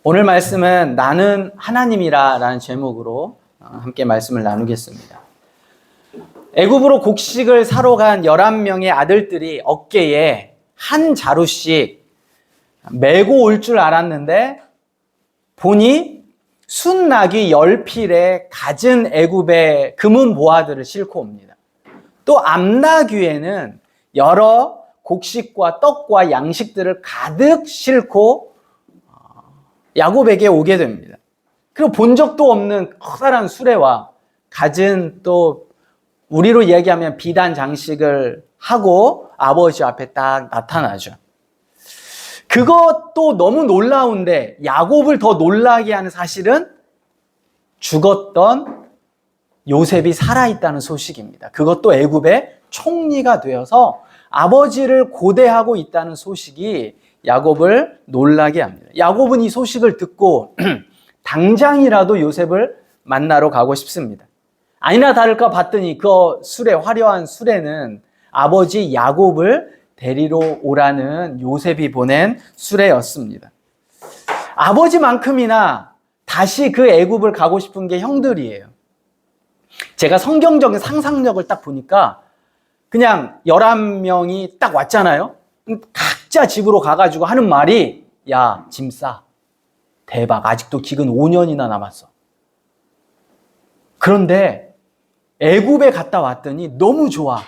오늘 말씀은 나는 하나님이라 라는 제목으로 함께 말씀을 나누겠습니다. 애굽으로 곡식을 사러 간 11명의 아들들이 어깨에 한 자루씩 메고 올 줄 알았는데 보니 순나귀 10필에 갖은 애굽의 금은 보화들을 싣고 옵니다. 또 암나귀에는 여러 곡식과 떡과 양식들을 가득 싣고 야곱에게 오게 됩니다. 그리고 본 적도 없는 커다란 수레와 갖은 또 우리로 이야기하면 비단 장식을 하고 아버지 앞에 딱 나타나죠. 그것도 너무 놀라운데 야곱을 더 놀라게 하는 사실은 죽었던 요셉이 살아있다는 소식입니다. 그것도 애굽의 총리가 되어서 아버지를 고대하고 있다는 소식이 야곱을 놀라게 합니다. 야곱은 이 소식을 듣고 당장이라도 요셉을 만나러 가고 싶습니다. 아니나 다를까 봤더니 그 수레, 화려한 수레는 아버지 야곱을 데리러 오라는 요셉이 보낸 수레였습니다. 아버지만큼이나 다시 그 애굽을 가고 싶은 게 형들이에요. 제가 성경적인 상상력을 딱 보니까 그냥 11명이 딱 왔잖아요. 각자 집으로 가가지고 하는 말이 야, 짐 싸. 대박. 아직도 기근 5년이나 남았어. 그런데 애굽에 갔다 왔더니 너무 좋아.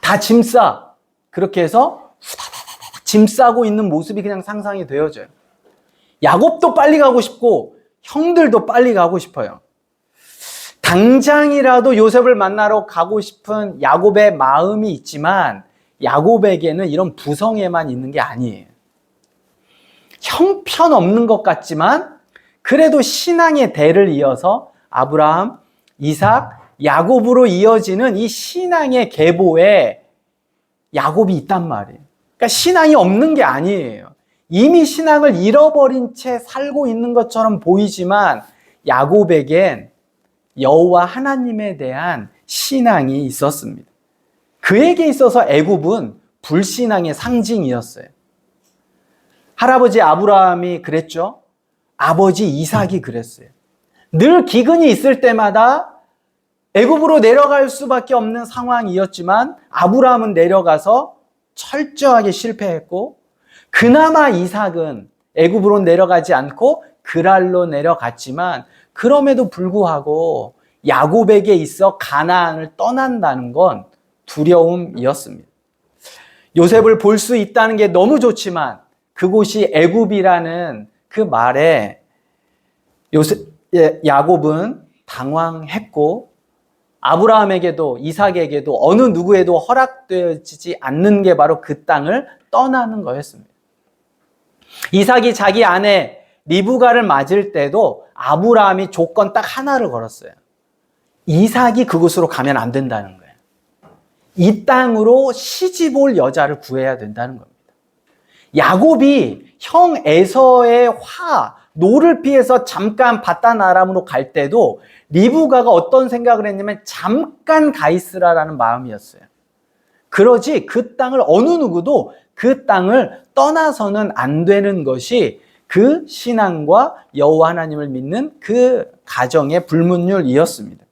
다 짐 싸. 그렇게 해서 후다다다닥 짐 싸고 있는 모습이 그냥 상상이 되어져요. 야곱도 빨리 가고 싶고 형들도 빨리 가고 싶어요. 당장이라도 요셉을 만나러 가고 싶은 야곱의 마음이 있지만 야곱에게는 이런 부성애만 있는 게 아니에요. 형편없는 것 같지만 그래도 신앙의 대를 이어서 아브라함, 이삭, 야곱으로 이어지는 이 신앙의 계보에 야곱이 있단 말이에요. 그러니까 신앙이 없는 게 아니에요. 이미 신앙을 잃어버린 채 살고 있는 것처럼 보이지만 야곱에겐 여호와 하나님에 대한 신앙이 있었습니다. 그에게 있어서 애굽은 불신앙의 상징이었어요. 할아버지 아브라함이 그랬죠. 아버지 이삭이 그랬어요. 늘 기근이 있을 때마다 애굽으로 내려갈 수밖에 없는 상황이었지만 아브라함은 내려가서 철저하게 실패했고 그나마 이삭은 애굽으로 내려가지 않고 그랄로 내려갔지만 그럼에도 불구하고 야곱에게 있어 가나안을 떠난다는 건 두려움이었습니다. 요셉을 볼 수 있다는 게 너무 좋지만 그곳이 애굽이라는 그 말에 야곱은 당황했고 아브라함에게도 이삭에게도 어느 누구에도 허락되어지지 않는 게 바로 그 땅을 떠나는 거였습니다. 이삭이 자기 아내 리브가를 맞을 때도 아브라함이 조건 딱 하나를 걸었어요. 이삭이 그곳으로 가면 안 된다는 거예요. 이 땅으로 시집 올 여자를 구해야 된다는 겁니다. 야곱이 형 에서의 노를 피해서 잠깐 바단 아람으로 갈 때도 리브가가 어떤 생각을 했냐면 잠깐 가 있으라라는 마음이었어요. 그러지 그 땅을 어느 누구도 그 땅을 떠나서는 안 되는 것이 그 신앙과 여호와 하나님을 믿는 그 가정의 불문율이었습니다.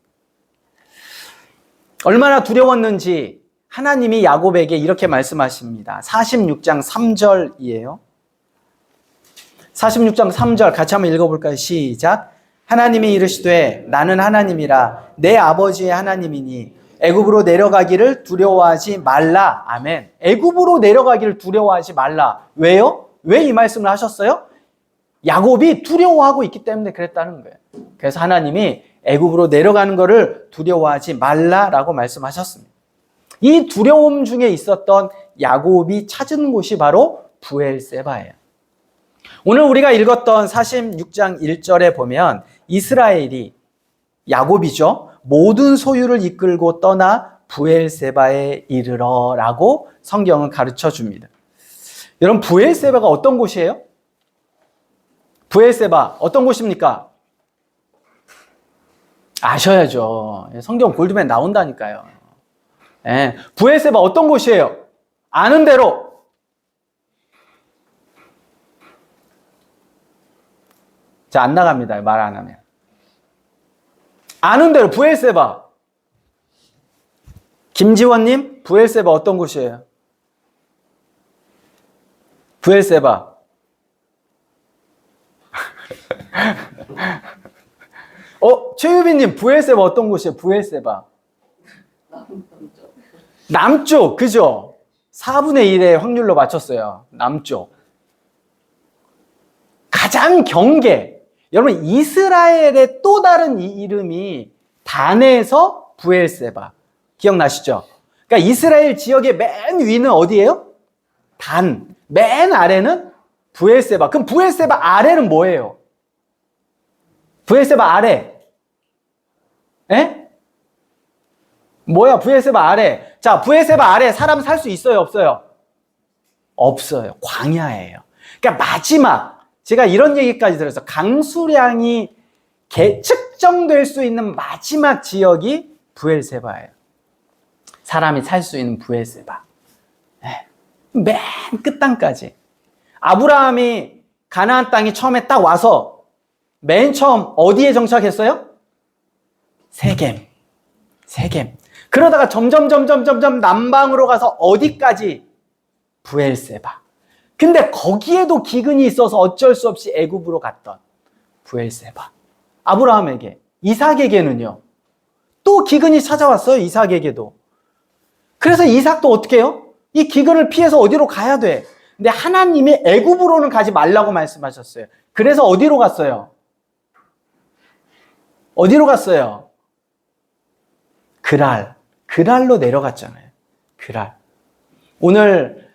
얼마나 두려웠는지 하나님이 야곱에게 이렇게 말씀하십니다. 46장 3절이에요. 46장 3절 같이 한번 읽어볼까요? 시작. 하나님이 이르시되 나는 하나님이라 내 아버지의 하나님이니 애굽으로 내려가기를 두려워하지 말라. 아멘. 애굽으로 내려가기를 두려워하지 말라. 왜요? 왜 이 말씀을 하셨어요? 야곱이 두려워하고 있기 때문에 그랬다는 거예요. 그래서 하나님이 애굽으로 내려가는 것을 두려워하지 말라라고 말씀하셨습니다. 이 두려움 중에 있었던 야곱이 찾은 곳이 바로 브엘세바예요. 오늘 우리가 읽었던 46장 1절에 보면 이스라엘이 야곱이죠. 모든 소유를 이끌고 떠나 브엘세바에 이르러라고 성경은 가르쳐 줍니다. 여러분 브엘세바가 어떤 곳이에요? 브엘세바 어떤 곳입니까? 아셔야죠. 성경 골드맨 나온다니까요. 브엘세바 어떤 곳이에요? 아는 대로 저 안 나갑니다. 말 안 하면. 아는 대로 브엘세바. 김지원님, 브엘세바 어떤 곳이에요? 브엘세바. 최유빈님, 브엘세바 어떤 곳이에요? 브엘세바. 남쪽, 그죠? 4분의 1의 확률로 맞췄어요. 남쪽. 가장 경계. 여러분, 이스라엘의 또 다른 이 이름이 단에서 브엘세바. 기억나시죠? 그러니까 이스라엘 지역의 맨 위는 어디예요? 단. 맨 아래는 브엘세바. 그럼 브엘세바 아래는 뭐예요? 브엘세바 아래. 에? 뭐야, 브엘세바 아래. 자, 브엘세바 아래 사람 살 수 있어요, 없어요? 없어요. 광야예요. 그러니까 마지막, 제가 이런 얘기까지 들었어요. 강수량이 측정될 수 있는 마지막 지역이 브엘세바예요. 사람이 살 수 있는 브엘세바. 맨 끝땅까지. 아브라함이 가나안 땅에 처음에 딱 와서 맨 처음 어디에 정착했어요? 세겜. 그러다가 점점 남방으로 가서 어디까지? 브엘세바. 근데 거기에도 기근이 있어서 어쩔 수 없이 애굽으로 갔던 브엘세바. 아브라함에게, 이삭에게는요. 또 기근이 찾아왔어요. 이삭에게도. 그래서 이삭도 어떻게 해요? 이 기근을 피해서 어디로 가야 돼? 근데 하나님이 애굽으로는 가지 말라고 말씀하셨어요. 그래서 어디로 갔어요? 어디로 갔어요? 그랄로 내려갔잖아요. 그랄. 오늘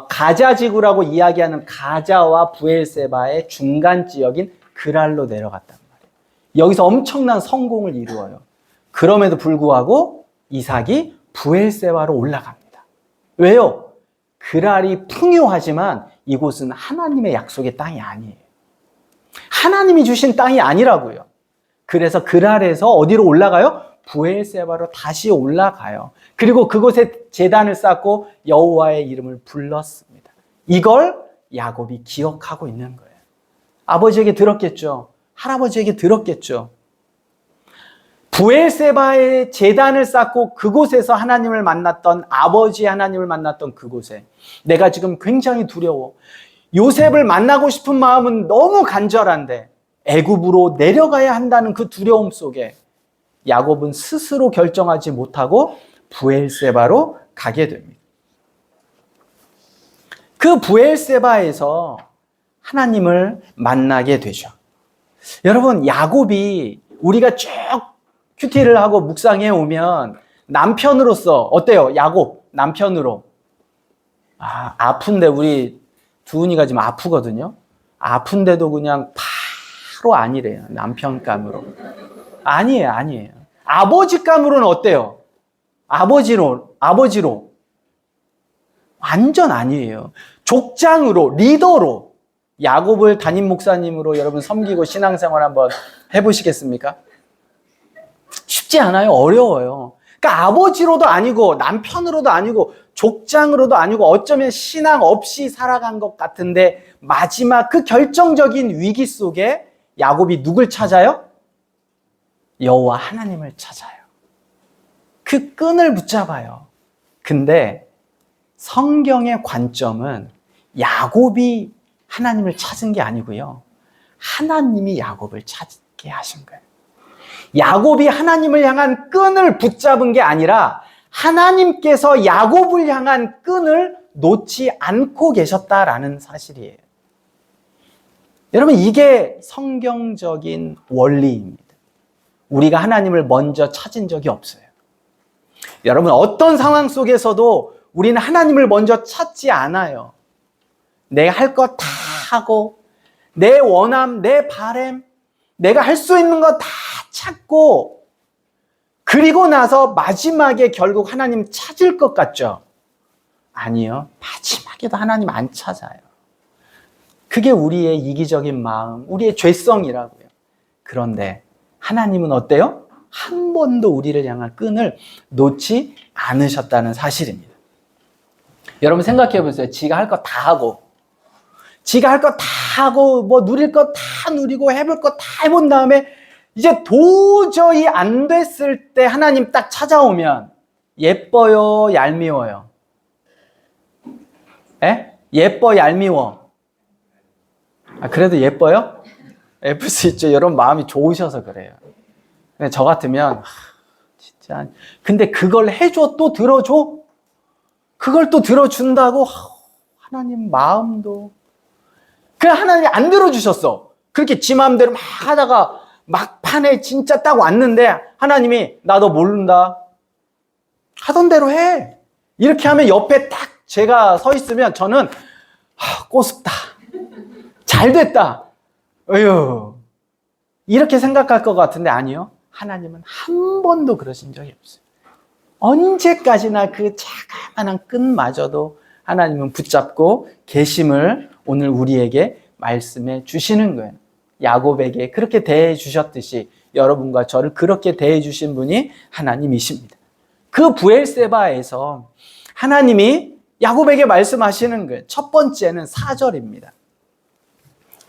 가자 지구라고 이야기하는 가자와 브엘세바의 중간 지역인 그랄로 내려갔단 말이에요. 여기서 엄청난 성공을 이루어요. 그럼에도 불구하고 이삭이 브엘세바로 올라갑니다. 왜요? 그랄이 풍요하지만 이곳은 하나님의 약속의 땅이 아니에요. 하나님이 주신 땅이 아니라고요. 그래서 그랄에서 어디로 올라가요? 브엘세바로 다시 올라가요. 그리고 그곳에 제단을 쌓고 여호와의 이름을 불렀습니다. 이걸 야곱이 기억하고 있는 거예요. 아버지에게 들었겠죠. 할아버지에게 들었겠죠. 브엘세바의 제단을 쌓고 그곳에서 하나님을 만났던, 아버지 하나님을 만났던 그곳에 내가 지금 굉장히 두려워. 요셉을 만나고 싶은 마음은 너무 간절한데 애굽으로 내려가야 한다는 그 두려움 속에 야곱은 스스로 결정하지 못하고 브엘세바로 가게 됩니다. 그 브엘세바에서 하나님을 만나게 되죠. 여러분, 야곱이 우리가 쭉 큐티를 하고 묵상해 오면 남편으로서 어때요? 야곱 남편으로. 아픈데 우리 두은이가 지금 아프거든요. 아픈데도 그냥 바로 아니래요. 남편감으로. 아니에요. 아버지감으로는 어때요? 아버지로 완전 아니에요. 족장으로, 리더로 야곱을 담임 목사님으로 여러분 섬기고 신앙생활 한번 해보시겠습니까? 쉽지 않아요. 어려워요. 그러니까 아버지로도 아니고 남편으로도 아니고 족장으로도 아니고 어쩌면 신앙 없이 살아간 것 같은데 마지막 그 결정적인 위기 속에 야곱이 누굴 찾아요? 여호와 하나님을 찾아요. 그 끈을 붙잡아요. 근데 성경의 관점은 야곱이 하나님을 찾은 게 아니고요. 하나님이 야곱을 찾게 하신 거예요. 야곱이 하나님을 향한 끈을 붙잡은 게 아니라 하나님께서 야곱을 향한 끈을 놓지 않고 계셨다라는 사실이에요. 여러분, 이게 성경적인 원리입니다. 우리가 하나님을 먼저 찾은 적이 없어요. 여러분, 어떤 상황 속에서도 우리는 하나님을 먼저 찾지 않아요. 내가 할 거 다 하고 내 원함, 내 바램, 내가 할 수 있는 거 다 찾고 그리고 나서 마지막에 결국 하나님 찾을 것 같죠? 아니요. 마지막에도 하나님 안 찾아요. 그게 우리의 이기적인 마음, 우리의 죄성이라고요. 그런데 하나님은 어때요? 한 번도 우리를 향한 끈을 놓지 않으셨다는 사실입니다. 여러분 생각해 보세요. 지가 할 거 다 하고 지가 할 거 다 하고 뭐 누릴 거 다 누리고 해볼 거 다 해본 다음에 이제 도저히 안 됐을 때 하나님 딱 찾아오면 예뻐요, 얄미워요? 에? 예뻐, 얄미워? 그래도 예뻐요? 예쁠 수 있죠. 여러분 마음이 좋으셔서 그래요. 근데 저 같으면 진짜 근데 그걸 해줘 또 들어줘? 그걸 또 들어준다고? 하나님 마음도 그냥 하나님이 안 들어주셨어. 그렇게 지 마음대로 막 하다가 막판에 진짜 딱 왔는데 하나님이 나 너 모른다. 하던 대로 해. 이렇게 하면 옆에 딱 제가 서 있으면 저는 꼬숩다. 잘 됐다. 어휴. 이렇게 생각할 것 같은데 아니요. 하나님은 한 번도 그러신 적이 없어요. 언제까지나 그 자그마한 끈마저도 하나님은 붙잡고 계심을 오늘 우리에게 말씀해 주시는 거예요. 야곱에게 그렇게 대해 주셨듯이 여러분과 저를 그렇게 대해 주신 분이 하나님이십니다. 그 브엘세바에서 하나님이 야곱에게 말씀하시는 거예요. 첫 번째는 4절입니다.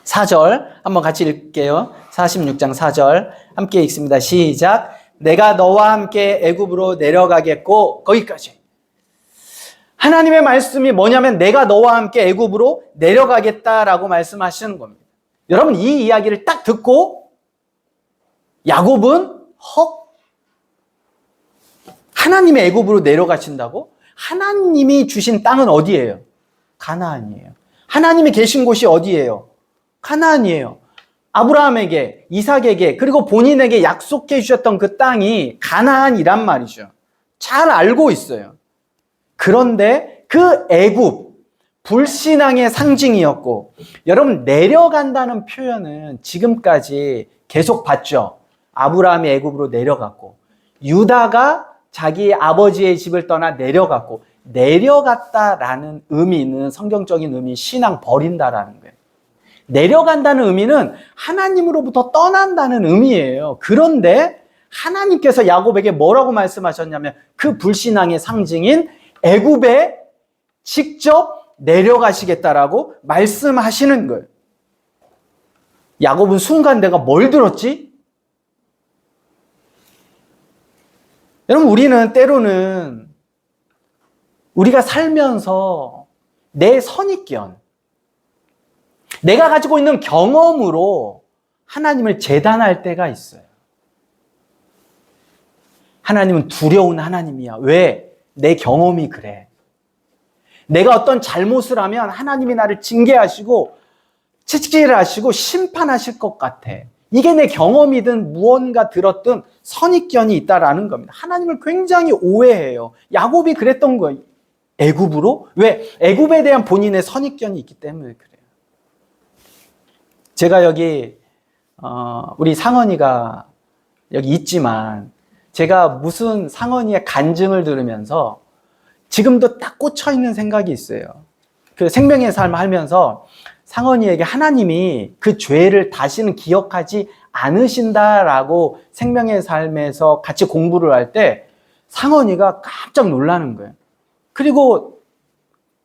4절 한번 같이 읽을게요. 46장 4절 함께 읽습니다. 시작. 내가 너와 함께 애굽으로 내려가겠고 거기까지. 하나님의 말씀이 뭐냐면 내가 너와 함께 애굽으로 내려가겠다라고 말씀하시는 겁니다. 여러분 이 이야기를 딱 듣고 야곱은 하나님의 애굽으로 내려가신다고? 하나님이 주신 땅은 어디예요? 가나안이에요. 하나님이 계신 곳이 어디예요? 가나안이에요. 아브라함에게, 이삭에게, 그리고 본인에게 약속해 주셨던 그 땅이 가나안이란 말이죠. 잘 알고 있어요. 그런데 그 애굽, 불신앙의 상징이었고, 여러분 내려간다는 표현은 지금까지 계속 봤죠. 아브라함이 애굽으로 내려갔고, 유다가 자기 아버지의 집을 떠나 내려갔고, 내려갔다라는 의미는 성경적인 의미, 신앙 버린다라는 거예요. 내려간다는 의미는 하나님으로부터 떠난다는 의미예요. 그런데 하나님께서 야곱에게 뭐라고 말씀하셨냐면 그 불신앙의 상징인 애굽에 직접 내려가시겠다라고 말씀하시는 거예요. 야곱은 순간 내가 뭘 들었지? 여러분 우리는 때로는 우리가 살면서 내 선입견, 내가 가지고 있는 경험으로 하나님을 재단할 때가 있어요. 하나님은 두려운 하나님이야. 왜? 내 경험이 그래. 내가 어떤 잘못을 하면 하나님이 나를 징계하시고 채찍질하시고 심판하실 것 같아. 이게 내 경험이든 무언가 들었든 선입견이 있다라는 겁니다. 하나님을 굉장히 오해해요. 야곱이 그랬던 거예요. 애굽으로? 왜? 애굽에 대한 본인의 선입견이 있기 때문에 그래요. 제가 여기 우리 상원이가 여기 있지만 제가 무슨 상원이의 간증을 들으면서 지금도 딱 꽂혀있는 생각이 있어요. 그 생명의 삶을 하면서 상원이에게 하나님이 그 죄를 다시는 기억하지 않으신다라고 생명의 삶에서 같이 공부를 할 때 상원이가 깜짝 놀라는 거예요. 그리고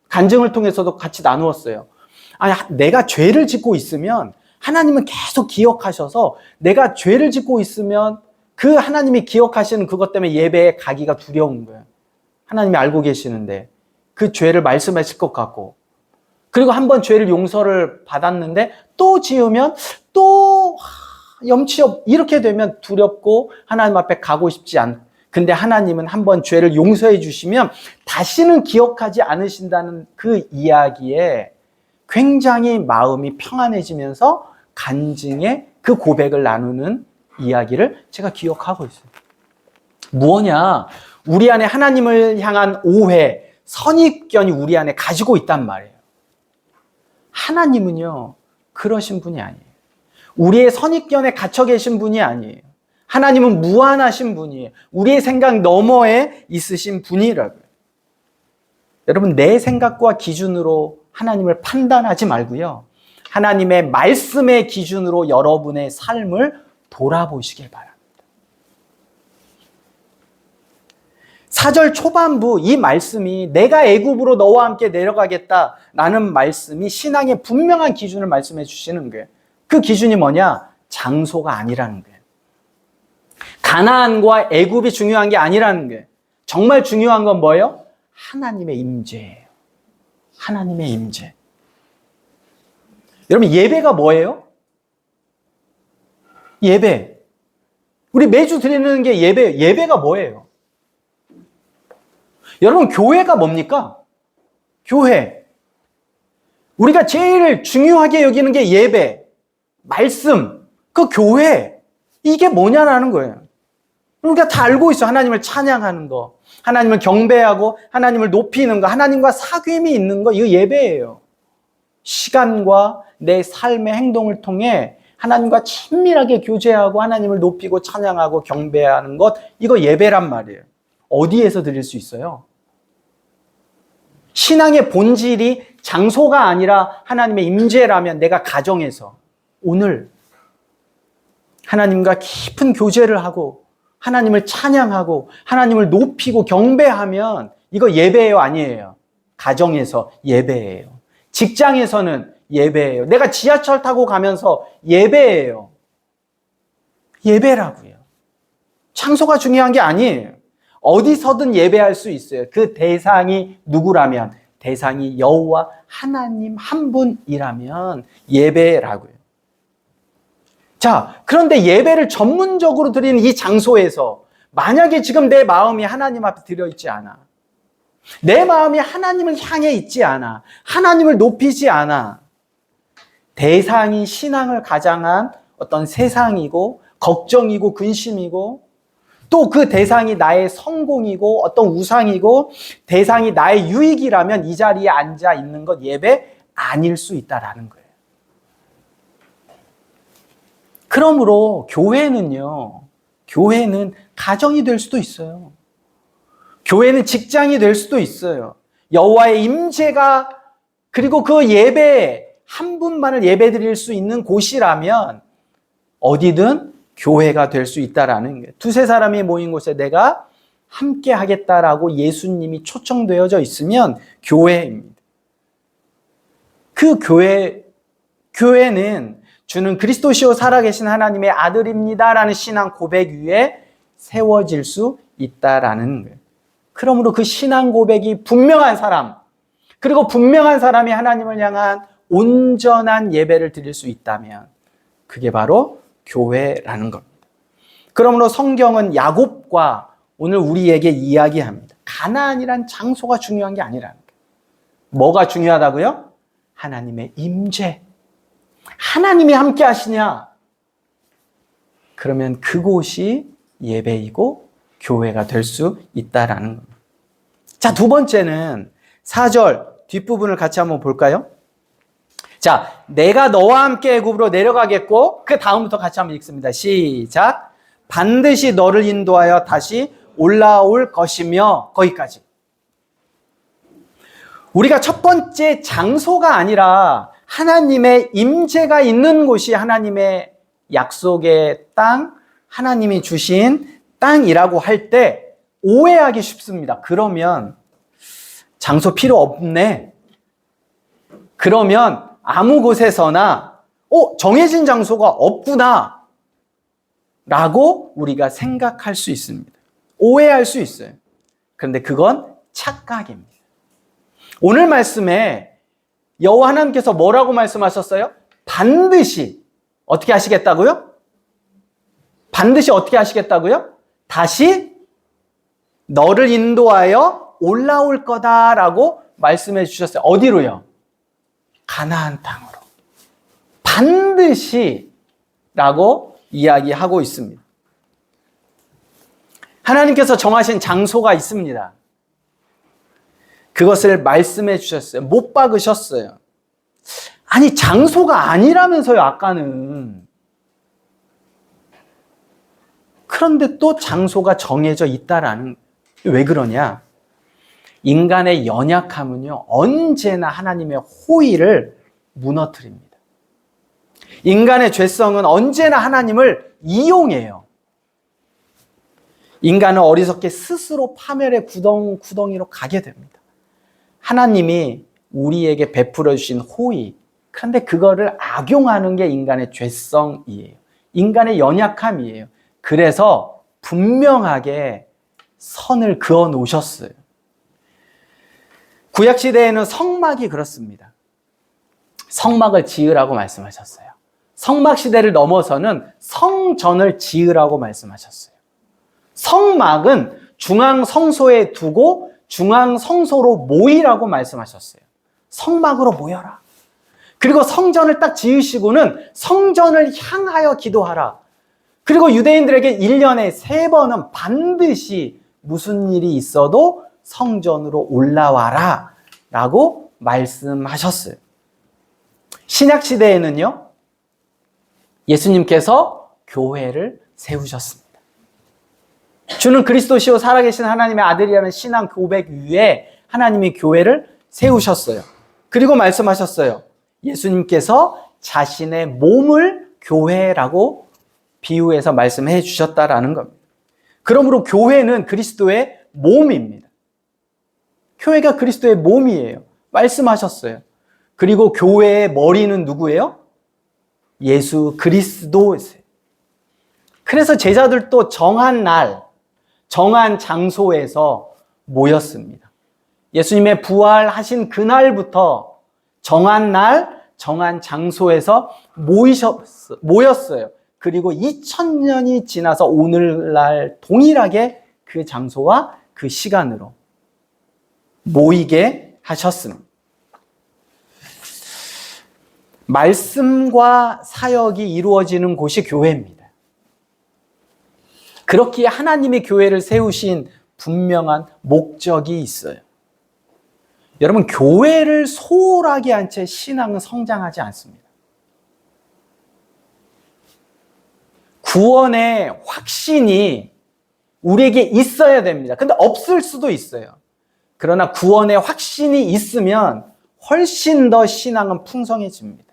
간증을 통해서도 같이 나누었어요. 아니, 내가 죄를 짓고 있으면 하나님은 계속 기억하셔서 내가 죄를 짓고 있으면 그 하나님이 기억하시는 그것 때문에 예배에 가기가 두려운 거예요. 하나님이 알고 계시는데 그 죄를 말씀하실 것 같고, 그리고 한번 죄를 용서를 받았는데 또 지으면 또 염치없 이렇게 되면 두렵고 하나님 앞에 가고 싶지 않고, 근데 하나님은 한번 죄를 용서해 주시면 다시는 기억하지 않으신다는 그 이야기에 굉장히 마음이 평안해지면서 간증의 그 고백을 나누는 이야기를 제가 기억하고 있어요. 무엇냐? 우리 안에 하나님을 향한 오해, 선입견이 우리 안에 가지고 있단 말이에요. 하나님은요, 그러신 분이 아니에요. 우리의 선입견에 갇혀 계신 분이 아니에요. 하나님은 무한하신 분이에요. 우리의 생각 너머에 있으신 분이라고요. 여러분, 내 생각과 기준으로 하나님을 판단하지 말고요. 하나님의 말씀의 기준으로 여러분의 삶을 돌아보시길 바랍니다. 4절 초반부 이 말씀이 내가 애굽으로 너와 함께 내려가겠다라는 말씀이 신앙의 분명한 기준을 말씀해 주시는 거예요. 그 기준이 뭐냐? 장소가 아니라는 거예요. 가나안과 애굽이 중요한 게 아니라는 거예요. 정말 중요한 건 뭐예요? 하나님의 임재예요. 하나님의 임재. 여러분, 예배가 뭐예요? 예배. 우리 매주 드리는 게 예배. 예배가 뭐예요? 여러분, 교회가 뭡니까? 교회. 우리가 제일 중요하게 여기는 게 예배, 말씀, 그 교회. 이게 뭐냐라는 거예요. 우리가 다 알고 있어. 하나님을 찬양하는 거, 하나님을 경배하고 하나님을 높이는 거, 하나님과 사귐이 있는 거, 이거 예배예요. 시간과 내 삶의 행동을 통해 하나님과 친밀하게 교제하고 하나님을 높이고 찬양하고 경배하는 것, 이거 예배란 말이에요. 어디에서 드릴 수 있어요? 신앙의 본질이 장소가 아니라 하나님의 임재라면 내가 가정에서 오늘 하나님과 깊은 교제를 하고 하나님을 찬양하고 하나님을 높이고 경배하면 이거 예배예요, 아니에요? 가정에서 예배예요. 직장에서는 예배예요. 내가 지하철 타고 가면서 예배예요. 예배라고요. 장소가 중요한 게 아니에요. 어디서든 예배할 수 있어요. 그 대상이 누구라면, 대상이 여호와 하나님 한 분이라면 예배라고요. 자, 그런데 예배를 전문적으로 드리는 이 장소에서 만약에 지금 내 마음이 하나님 앞에 들어있지 않아, 내 마음이 하나님을 향해 있지 않아, 하나님을 높이지 않아, 대상이 신앙을 가장한 어떤 세상이고 걱정이고 근심이고 또 그 대상이 나의 성공이고 어떤 우상이고 대상이 나의 유익이라면 이 자리에 앉아 있는 것 예배 아닐 수 있다라는 거예요. 그러므로 교회는 가정이 될 수도 있어요. 교회는 직장이 될 수도 있어요. 여호와의 임재가 그리고 그 예배 한 분만을 예배 드릴 수 있는 곳이라면 어디든 교회가 될 수 있다라는 거예요. 두세 사람이 모인 곳에 내가 함께 하겠다라고 예수님이 초청되어져 있으면 교회입니다. 그 교회는 주는 그리스도시요 살아계신 하나님의 아들입니다라는 신앙 고백 위에 세워질 수 있다라는 거예요. 그러므로 그 신앙 고백이 분명한 사람, 그리고 분명한 사람이 하나님을 향한 온전한 예배를 드릴 수 있다면 그게 바로 교회라는 겁니다. 그러므로 성경은 야곱과 오늘 우리에게 이야기합니다. 가나안이란 장소가 중요한 게 아니라는 거예요. 뭐가 중요하다고요? 하나님의 임재. 하나님이 함께 하시냐? 그러면 그곳이 예배이고 교회가 될 수 있다라는 겁니다. 자, 두 번째는 4절 뒷부분을 같이 한번 볼까요? 자, 내가 너와 함께 애굽으로 내려가겠고 그 다음부터 같이 한번 읽습니다. 시작. 반드시 너를 인도하여 다시 올라올 것이며, 거기까지. 우리가 첫 번째 장소가 아니라 하나님의 임재가 있는 곳이 하나님의 약속의 땅, 하나님이 주신 땅이라고 할 때 오해하기 쉽습니다. 그러면 장소 필요 없네. 그러면 아무 곳에서나 정해진 장소가 없구나 라고 우리가 생각할 수 있습니다. 오해할 수 있어요. 그런데 그건 착각입니다. 오늘 말씀에 여호와 하나님께서 뭐라고 말씀하셨어요? 반드시 어떻게 하시겠다고요? 반드시 어떻게 하시겠다고요? 다시 너를 인도하여 올라올 거다라고 말씀해 주셨어요. 어디로요? 가나안 땅으로. 반드시 라고 이야기하고 있습니다. 하나님께서 정하신 장소가 있습니다. 그것을 말씀해 주셨어요. 못 박으셨어요. 아니, 장소가 아니라면서요, 아까는. 그런데 또 장소가 정해져 있다라는, 왜 그러냐? 인간의 연약함은요, 언제나 하나님의 호의를 무너뜨립니다. 인간의 죄성은 언제나 하나님을 이용해요. 인간은 어리석게 스스로 파멸의 구덩이로 가게 됩니다. 하나님이 우리에게 베풀어 주신 호의, 그런데 그거를 악용하는 게 인간의 죄성이에요. 인간의 연약함이에요. 그래서 분명하게 선을 그어 놓으셨어요. 구약시대에는 성막이 그렇습니다. 성막을 지으라고 말씀하셨어요. 성막시대를 넘어서는 성전을 지으라고 말씀하셨어요. 성막은 중앙성소에 두고 중앙성소로 모이라고 말씀하셨어요. 성막으로 모여라. 그리고 성전을 딱 지으시고는 성전을 향하여 기도하라. 그리고 유대인들에게 1년에 3번은 반드시 무슨 일이 있어도 성전으로 올라와라 라고 말씀하셨어요. 신약시대에는요, 예수님께서 교회를 세우셨습니다. 주는 그리스도시요 살아계신 하나님의 아들이라는 신앙 고백 위에 하나님이 교회를 세우셨어요. 그리고 말씀하셨어요. 예수님께서 자신의 몸을 교회라고 비유해서 말씀해 주셨다라는 겁니다. 그러므로 교회는 그리스도의 몸입니다. 교회가 그리스도의 몸이에요. 말씀하셨어요. 그리고 교회의 머리는 누구예요? 예수 그리스도세요. 그래서 제자들도 정한 날, 정한 장소에서 모였습니다. 예수님의 부활하신 그날부터 정한 날, 정한 장소에서 모였어요. 그리고 2000년이 지나서 오늘날 동일하게 그 장소와 그 시간으로 모이게 하셨습니다. 말씀과 사역이 이루어지는 곳이 교회입니다. 그렇기에 하나님이 교회를 세우신 분명한 목적이 있어요. 여러분, 교회를 소홀하게 한 채 신앙은 성장하지 않습니다. 구원의 확신이 우리에게 있어야 됩니다. 근데 없을 수도 있어요. 그러나 구원의 확신이 있으면 훨씬 더 신앙은 풍성해집니다.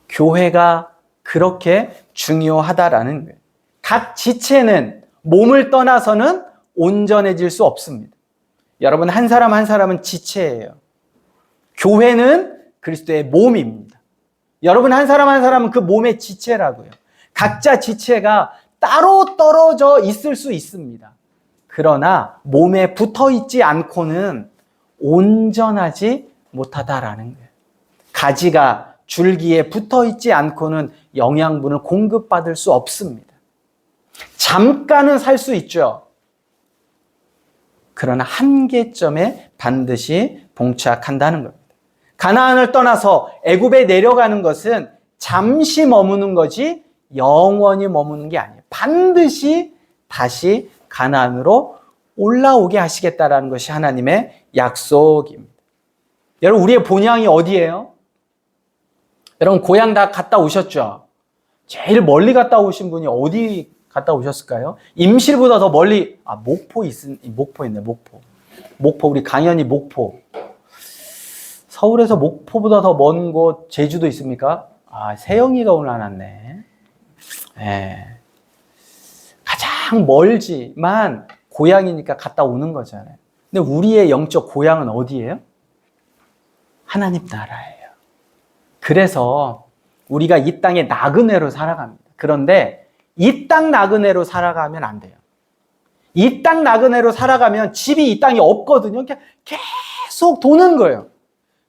교회가 그렇게 중요하다라는 거예요. 각 지체는 몸을 떠나서는 온전해질 수 없습니다. 여러분, 한 사람 한 사람은 지체예요. 교회는 그리스도의 몸입니다. 여러분, 한 사람 한 사람은 그 몸의 지체라고요. 각자 지체가 따로 떨어져 있을 수 있습니다. 그러나 몸에 붙어 있지 않고는 온전하지 못하다라는 거예요. 가지가 줄기에 붙어 있지 않고는 영양분을 공급받을 수 없습니다. 잠깐은 살 수 있죠. 그러나 한계점에 반드시 봉착한다는 겁니다. 가나안을 떠나서 애굽에 내려가는 것은 잠시 머무는 거지 영원히 머무는 게 아니에요. 반드시 다시 가나안으로 올라오게 하시겠다라는 것이 하나님의 약속입니다. 여러분, 우리의 본향이 어디예요? 여러분, 고향 다 갔다 오셨죠? 제일 멀리 갔다 오신 분이 어디 갔다 오셨을까요? 임실보다 더 멀리, 목포 있네, 목포, 우리 강연이 목포. 서울에서 목포보다 더 먼 곳, 제주도 있습니까? 세영이가 오늘 안 왔네. 네. 가장 멀지만 고향이니까 갔다 오는 거잖아요. 근데 우리의 영적 고향은 어디예요? 하나님 나라예요. 그래서 우리가 이 땅에 나그네로 살아갑니다. 그런데 이 땅 나그네로 살아가면 안 돼요. 이 땅 나그네로 살아가면 집이 이 땅에 없거든요. 계속 도는 거예요.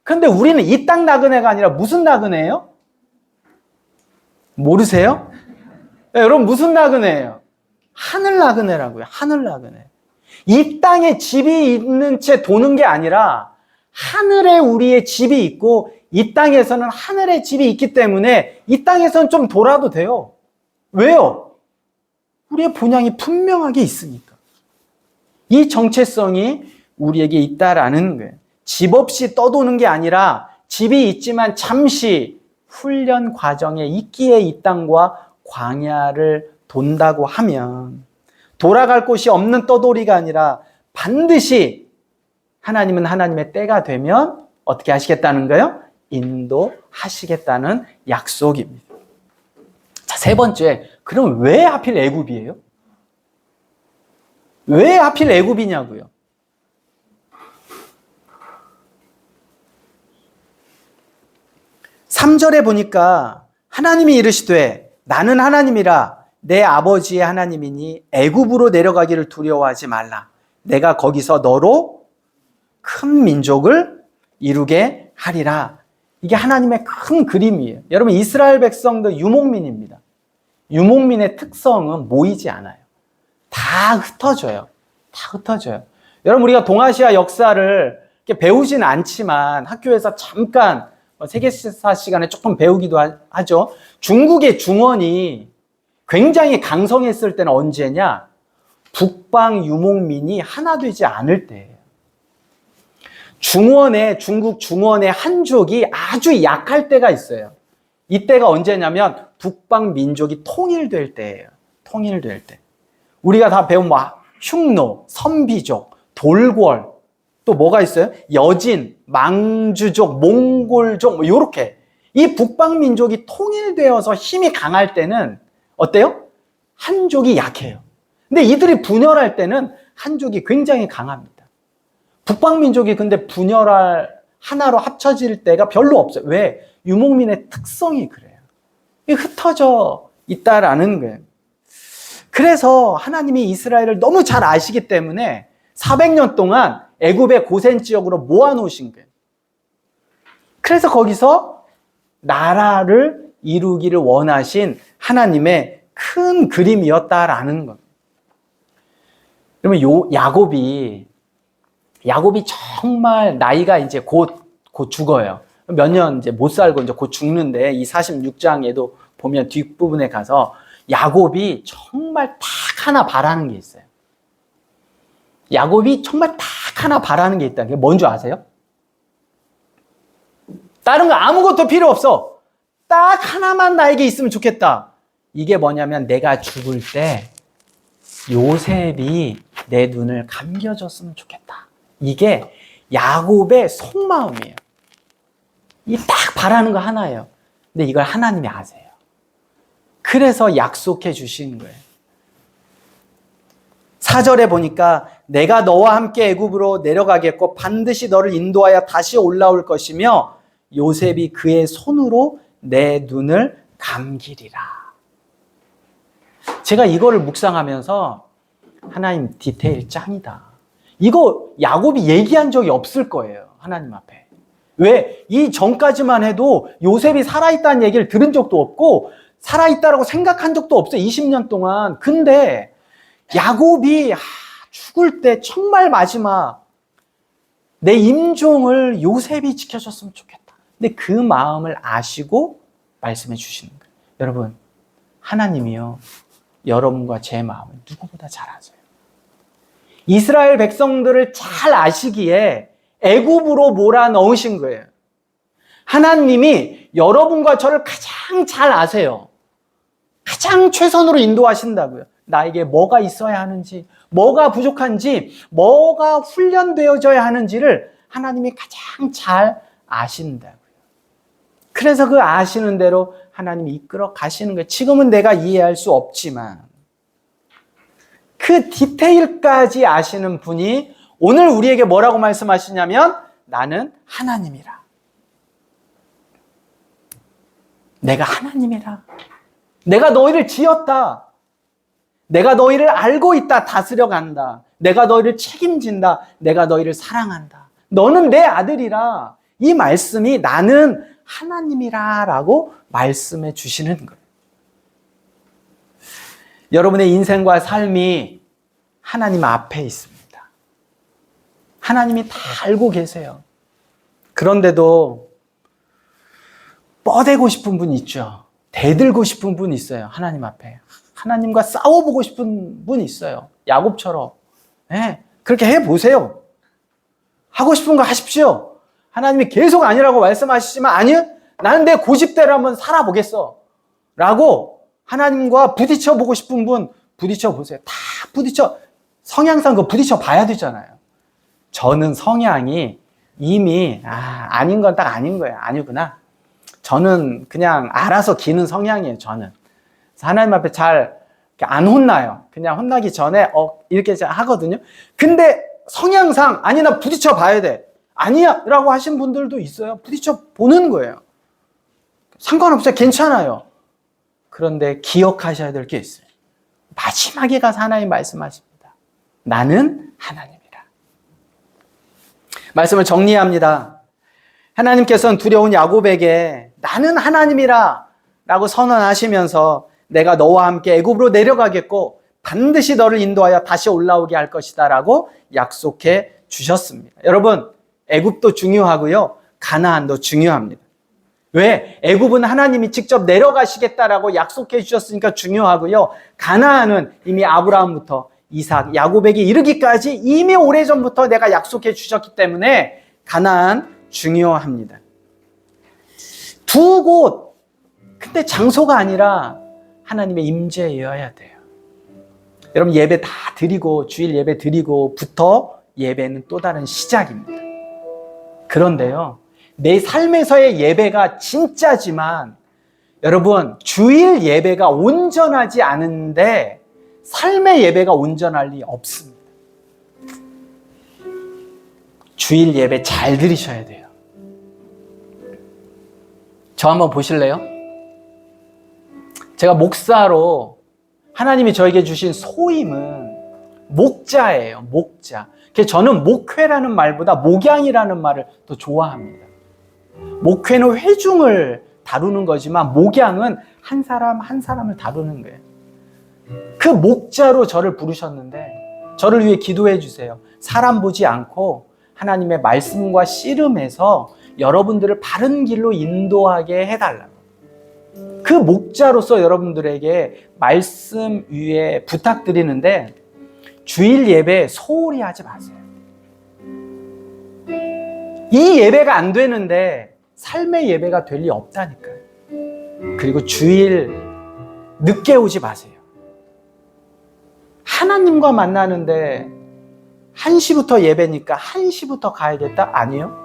그런데 우리는 이 땅 나그네가 아니라 무슨 나그네예요? 모르세요? 네, 여러분, 무슨 나그네예요? 하늘 나그네라고요. 하늘 나그네. 이 땅에 집이 있는 채 도는 게 아니라 하늘에 우리의 집이 있고 이 땅에서는 하늘의 집이 있기 때문에 이 땅에서는 좀 돌아도 돼요. 왜요? 우리의 본향이 분명하게 있으니까. 이 정체성이 우리에게 있다라는 거예요. 집 없이 떠도는 게 아니라 집이 있지만 잠시 훈련 과정에 있기에 이 땅과 광야를 돈다고 하면 돌아갈 곳이 없는 떠돌이가 아니라 반드시 하나님은 하나님의 때가 되면 어떻게 하시겠다는 거예요? 인도하시겠다는 약속입니다. 자, 세 번째, 그럼 왜 하필 애굽이에요? 왜 하필 애굽이냐고요. 삼 절에 보니까 하나님이 이르시되 나는 하나님이라 내 아버지의 하나님이니 애굽으로 내려가기를 두려워하지 말라. 내가 거기서 너로 큰 민족을 이루게 하리라. 이게 하나님의 큰 그림이에요. 여러분, 이스라엘 백성도 유목민입니다. 유목민의 특성은 모이지 않아요. 다 흩어져요. 다 흩어져요. 여러분, 우리가 동아시아 역사를 이렇게 배우진 않지만 학교에서 잠깐 세계사 시간에 조금 배우기도 하죠. 중국의 중원이 굉장히 강성했을 때는 언제냐? 북방 유목민이 하나 되지 않을 때예요. 중국 중원의 한족이 아주 약할 때가 있어요. 이때가 언제냐면 북방 민족이 통일될 때예요. 통일될 때. 우리가 다 배운 흉노, 선비족, 돌궐, 또 뭐가 있어요? 여진, 망주족, 몽골족, 요렇게. 이 북방 민족이 통일되어서 힘이 강할 때는 어때요? 한족이 약해요. 근데 이들이 분열할 때는 한족이 굉장히 강합니다. 북방 민족이 근데 분열할 하나로 합쳐질 때가 별로 없어요. 왜? 유목민의 특성이 그래요. 흩어져 있다라는 거예요. 그래서 하나님이 이스라엘을 너무 잘 아시기 때문에 400년 동안 애굽의 고센 지역으로 모아놓으신 거예요. 그래서 거기서 나라를 이루기를 원하신 하나님의 큰 그림이었다라는 겁니다. 그러면 야곱이 정말 나이가 이제 곧 죽어요. 몇 년 이제 못 살고 이제 곧 죽는데 이 46장에도 보면 뒷부분에 가서 야곱이 정말 딱 하나 바라는 게 있어요. 야곱이 정말 딱 하나 바라는 게 있다는 게 뭔지 아세요? 다른 거 아무것도 필요 없어. 딱 하나만 나에게 있으면 좋겠다. 이게 뭐냐면 내가 죽을 때 요셉이 내 눈을 감겨줬으면 좋겠다. 이게 야곱의 속마음이에요. 이 딱 바라는 거 하나예요. 근데 이걸 하나님이 아세요. 그래서 약속해 주신 거예요. 4절에 보니까 내가 너와 함께 애굽으로 내려가겠고 반드시 너를 인도하여 다시 올라올 것이며 요셉이 그의 손으로 내 눈을 감기리라. 제가 이거를 묵상하면서 하나님 디테일 짱이다. 이거 야곱이 얘기한 적이 없을 거예요. 하나님 앞에. 왜? 이 전까지만 해도 요셉이 살아있다는 얘기를 들은 적도 없고 살아있다라고 생각한 적도 없어요. 20년 동안. 근데 야곱이 죽을 때 정말 마지막 내 임종을 요셉이 지켜줬으면 좋겠다. 근데 그 마음을 아시고 말씀해 주시는 거예요. 여러분, 하나님이요, 여러분과 제 마음을 누구보다 잘 아세요. 이스라엘 백성들을 잘 아시기에 애굽으로 몰아넣으신 거예요. 하나님이 여러분과 저를 가장 잘 아세요. 가장 최선으로 인도하신다고요. 나에게 뭐가 있어야 하는지, 뭐가 부족한지, 뭐가 훈련되어져야 하는지를 하나님이 가장 잘 아신다고요. 그래서 그 아시는 대로 하나님이 이끌어 가시는 거예요. 지금은 내가 이해할 수 없지만 그 디테일까지 아시는 분이 오늘 우리에게 뭐라고 말씀하시냐면 나는 하나님이라. 내가 하나님이라. 내가 너희를 지었다. 내가 너희를 알고 있다. 다스려 간다. 내가 너희를 책임진다. 내가 너희를 사랑한다. 너는 내 아들이라. 이 말씀이 나는 하나님이라 라고 말씀해 주시는 거예요. 여러분의 인생과 삶이 하나님 앞에 있습니다. 하나님이 다 알고 계세요. 그런데도 뻗대고 싶은 분 있죠. 대들고 싶은 분 있어요. 하나님 앞에. 하나님과 싸워보고 싶은 분 있어요. 야곱처럼. 네, 그렇게 해보세요. 하고 싶은 거 하십시오. 하나님이 계속 아니라고 말씀하시지만 아니요, 나는 내 고집대로 한번 살아보겠어 라고 하나님과 부딪혀보고 싶은 분 부딪혀보세요. 다 부딪혀, 성향상 그 부딪혀 봐야 되잖아요. 저는 성향이 이미 아닌 건 딱 아닌 거예요. 아니구나. 저는 그냥 알아서 기는 성향이에요. 저는 하나님 앞에 잘 안 혼나요. 그냥 혼나기 전에 이렇게 하거든요. 근데 성향상 아니 나 부딪혀 봐야 돼. 아니야 라고 하신 분들도 있어요. 부딪혀 보는 거예요. 상관없어요. 괜찮아요. 그런데 기억하셔야 될 게 있어요. 마지막에 가서 하나님 말씀하십니다. 나는 하나님이라. 말씀을 정리합니다. 하나님께서는 두려운 야곱에게 나는 하나님이라 라고 선언하시면서 내가 너와 함께 애굽으로 내려가겠고 반드시 너를 인도하여 다시 올라오게 할 것이다 라고 약속해 주셨습니다. 여러분, 애굽도 중요하고요. 가나안도 중요합니다. 왜? 애굽은 하나님이 직접 내려가시겠다라고 약속해 주셨으니까 중요하고요. 가나안은 이미 아브라함부터 이삭, 야곱에게 이르기까지 이미 오래전부터 내가 약속해 주셨기 때문에 가나안 중요합니다. 두 곳, 근데 장소가 아니라 하나님의 임재여야 돼요. 여러분 예배 다 드리고 주일 예배 드리고부터 예배는 또 다른 시작입니다. 그런데요, 내 삶에서의 예배가 진짜지만 여러분 주일 예배가 온전하지 않은데 삶의 예배가 온전할 리 없습니다. 주일 예배 잘 드리셔야 돼요. 저 한번 보실래요? 제가 목사로 하나님이 저에게 주신 소임은 목자예요. 목자. 그래서 저는 목회라는 말보다 목양이라는 말을 더 좋아합니다. 목회는 회중을 다루는 거지만 목양은 한 사람 한 사람을 다루는 거예요. 그 목자로 저를 부르셨는데 저를 위해 기도해 주세요. 사람 보지 않고 하나님의 말씀과 씨름해서 여러분들을 바른 길로 인도하게 해달라고. 그 목자로서 여러분들에게 말씀 위에 부탁드리는데 주일 예배 소홀히 하지 마세요. 이 예배가 안 되는데 삶의 예배가 될 리 없다니까요. 그리고 주일 늦게 오지 마세요. 하나님과 만나는데 1시부터 예배니까 1시부터 가야겠다? 아니요.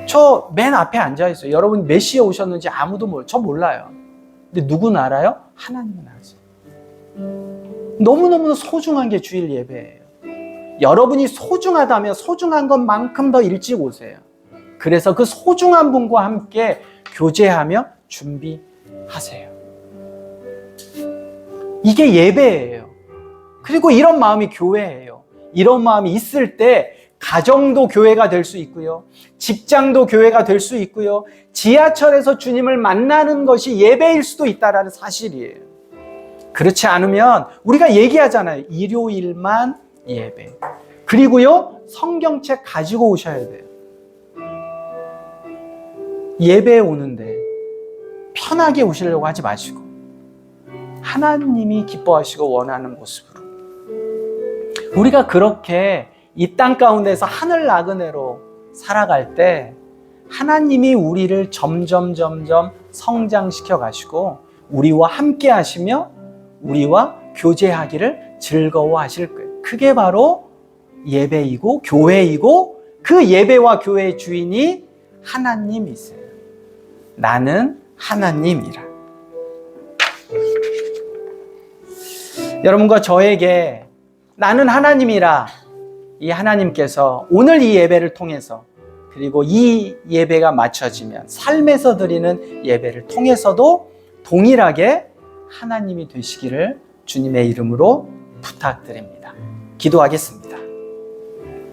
저 맨 앞에 앉아있어요. 여러분 몇 시에 오셨는지 아무도 몰라요. 저 몰라요. 근데 누구는 알아요? 하나님은 아세요. 너무너무 소중한 게 주일 예배예요. 여러분이 소중하다면 소중한 것만큼 더 일찍 오세요. 그래서 그 소중한 분과 함께 교제하며 준비하세요. 이게 예배예요. 그리고 이런 마음이 교회예요. 이런 마음이 있을 때 가정도 교회가 될 수 있고요. 직장도 교회가 될 수 있고요. 지하철에서 주님을 만나는 것이 예배일 수도 있다는 사실이에요. 그렇지 않으면 우리가 얘기하잖아요. 일요일만 예배. 그리고요, 성경책 가지고 오셔야 돼요. 예배에 오는데 편하게 오시려고 하지 마시고 하나님이 기뻐하시고 원하는 모습으로 우리가 그렇게 이 땅 가운데서 하늘 나그네로 살아갈 때 하나님이 우리를 점점 성장시켜 가시고 우리와 함께 하시며 우리와 교제하기를 즐거워하실 거예요. 그게 바로 예배이고 교회이고 그 예배와 교회의 주인이 하나님이세요. 나는 하나님이라. 여러분과 저에게 나는 하나님이라 이 하나님께서 오늘 이 예배를 통해서 그리고 이 예배가 맞춰지면 삶에서 드리는 예배를 통해서도 동일하게 하나님이 되시기를 주님의 이름으로 부탁드립니다. 기도하겠습니다.